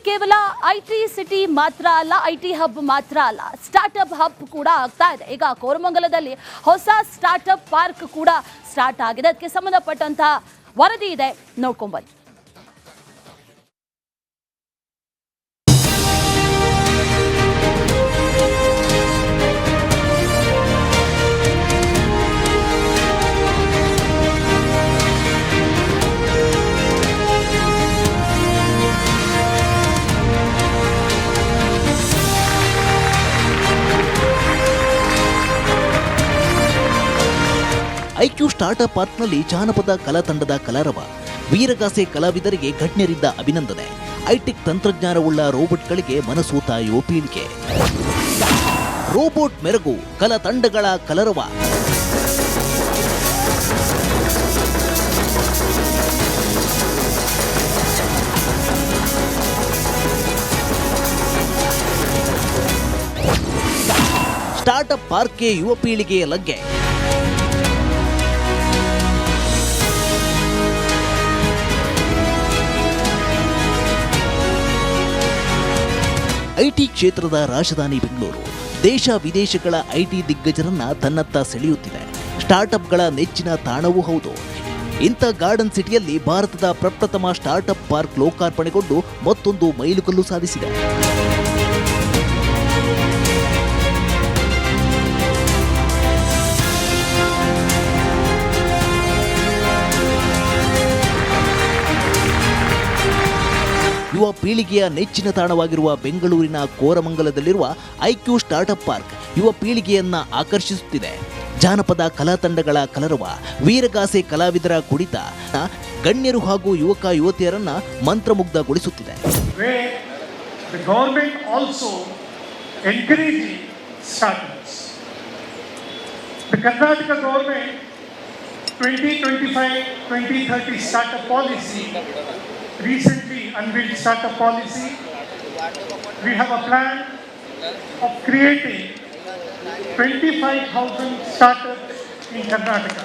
ಕೇವಲ IT city ಮಾತ್ರ ಅಲ್ಲ, ಐಟಿ ಹಬ್ ಮಾತ್ರ ಅಲ್ಲ, ಸ್ಟಾರ್ಟ್ಅಪ್ ಹಬ್ ಕೂಡ ಆಗ್ತಾ ಇದೆ. ಈಗ ಕೋರಮಂಗಲದಲ್ಲಿ ಹೊಸ ಸ್ಟಾರ್ಟ್ಅಪ್ ಪಾರ್ಕ್ ಕೂಡ ಸ್ಟಾರ್ಟ್ ಆಗಿದೆ. ಅದಕ್ಕೆ ಸಂಬಂಧಪಟ್ಟಂತ ವರದಿ ಇದೆ, ನೋಡ್ಕೊಂಬನ್ನಿ. ಐಕ್ಯೂ ಸ್ಟಾರ್ಟ್ಅಪ್ ಪಾರ್ಕ್ನಲ್ಲಿ ಜಾನಪದ ಕಲಾ ತಂಡದ ಕಲರವ, ವೀರಗಾಸೆ ಕಲಾವಿದರಿಗೆ ಗಣ್ಯರಿಂದ ಅಭಿನಂದನೆ. ಹೈಟೆಕ್ ತಂತ್ರಜ್ಞಾನವುಳ್ಳ ರೋಬೋಟ್ಗಳಿಗೆ ಮನಸೂತ ಯುವ ಪೀಳಿಗೆ. ರೋಬೋಟ್ ಮೆರಗು, ಕಲಾ ತಂಡಗಳ ಕಲರವ. ಸ್ಟಾರ್ಟ್ಅಪ್ ಪಾರ್ಕ್ಗೆ ಯುವ ಪೀಳಿಗೆಯ ಲಗ್ಗೆ. ಐಟಿ ಕ್ಷೇತ್ರದ ರಾಜಧಾನಿ ಬೆಂಗಳೂರು ದೇಶ ವಿದೇಶಗಳ ಐಟಿ ದಿಗ್ಗಜರನ್ನ ತನ್ನತ್ತ ಸೆಳೆಯುತ್ತಿದೆ. ಸ್ಟಾರ್ಟ್ಅಪ್ಗಳ ನೆಚ್ಚಿನ ತಾಣವೂ ಹೌದು. ಇಂಥ ಗಾರ್ಡನ್ ಸಿಟಿಯಲ್ಲಿ ಭಾರತದ ಪ್ರಪ್ರಥಮ ಸ್ಟಾರ್ಟ್ಅಪ್ ಪಾರ್ಕ್ ಲೋಕಾರ್ಪಣೆಗೊಂಡು ಮತ್ತೊಂದು ಮೈಲುಗಲ್ಲು ಸಾಧಿಸಿದೆ. ಯುವ ಪೀಳಿಗೆಯ ನೆಚ್ಚಿನ ತಾಣವಾಗಿರುವ ಬೆಂಗಳೂರಿನ ಕೋರಮಂಗಲದಲ್ಲಿರುವ ಐಕ್ಯೂ ಸ್ಟಾರ್ಟ್ಅಪ್ ಪಾರ್ಕ್ ಯುವ ಪೀಳಿಗೆಯನ್ನ ಆಕರ್ಷಿಸುತ್ತಿದೆ. ಜಾನಪದ ಕಲಾ ತಂಡಗಳ ಕಲರವ, ವೀರಗಾಸೆ ಕಲಾವಿದರ ಕುಣಿತ ಗಣ್ಯರು ಹಾಗೂ ಯುವಕ ಯುವತಿಯರನ್ನ ಮಂತ್ರಮುಗ್ಧಗೊಳಿಸುತ್ತಿದೆ. Recently unveiled startup policy. We have a plan of creating 25,000 startups in Karnataka.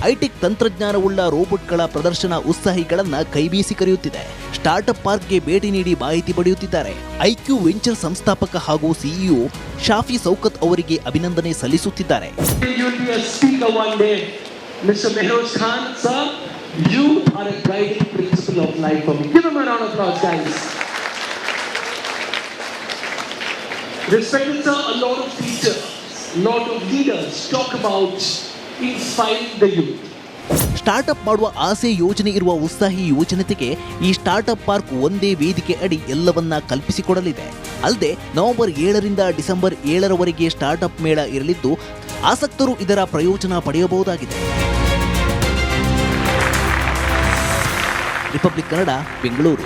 High tech ತಂತ್ರಜ್ಞಾನವುಳ್ಳ ರೋಬೋಟ್ಗಳ ಪ್ರದರ್ಶನ ಉತ್ಸಾಹಿಗಳನ್ನ ಕೈಬೀಸಿ ಕರೆಯುತ್ತಿದೆ. ಸ್ಟಾರ್ಟ್ಅಪ್ ಪಾರ್ಕ್ಗೆ ಭೇಟಿ ನೀಡಿ ಮಾಹಿತಿ ಪಡೆಯುತ್ತಿದ್ದಾರೆ. ಐಕ್ಯೂ ವೆಂಚರ್ ಸಂಸ್ಥಾಪಕ ಹಾಗೂ ಸಿಇಒ ಶಾಫಿ ಸೌಕತ್ ಅವರಿಗೆ ಅಭಿನಂದನೆ ಸಲ್ಲಿಸುತ್ತಿದ್ದಾರೆ. You are a guiding principle of life for me. Give him a round of applause, guys. Respected sir, a lot of teachers, a lot of leaders talk about inspiring the youth. Startup ಮಾಡುವ ಆಸೆ ಯೋಜನೆ ಇರುವ ಉತ್ಸಾಹಿ ಯುವಜನತೆಗೆ ಈ startup park ಒಂದೇ ವೇದಿಕೆ ಅಡಿ ಎಲ್ಲವನ್ನ ಕಲ್ಪಿಸಿಕೊಡಲಿದೆ. ಅಲ್ಲದೆ ನವೆಂಬರ್ 7ರಿಂದ ಡಿಸೆಂಬರ್ 7ರವರೆಗೆ ಸ್ಟಾರ್ಟ್ಅಪ್ ಮೇಳ ಇರಲಿದ್ದು ಆಸಕ್ತರು ಇದರ ಪ್ರಯೋಜನ ಪಡೆಯಬಹುದಾಗಿದೆ. ರಿಪಬ್ಲಿಕ್ ಕನ್ನಡ, ಬೆಂಗಳೂರು.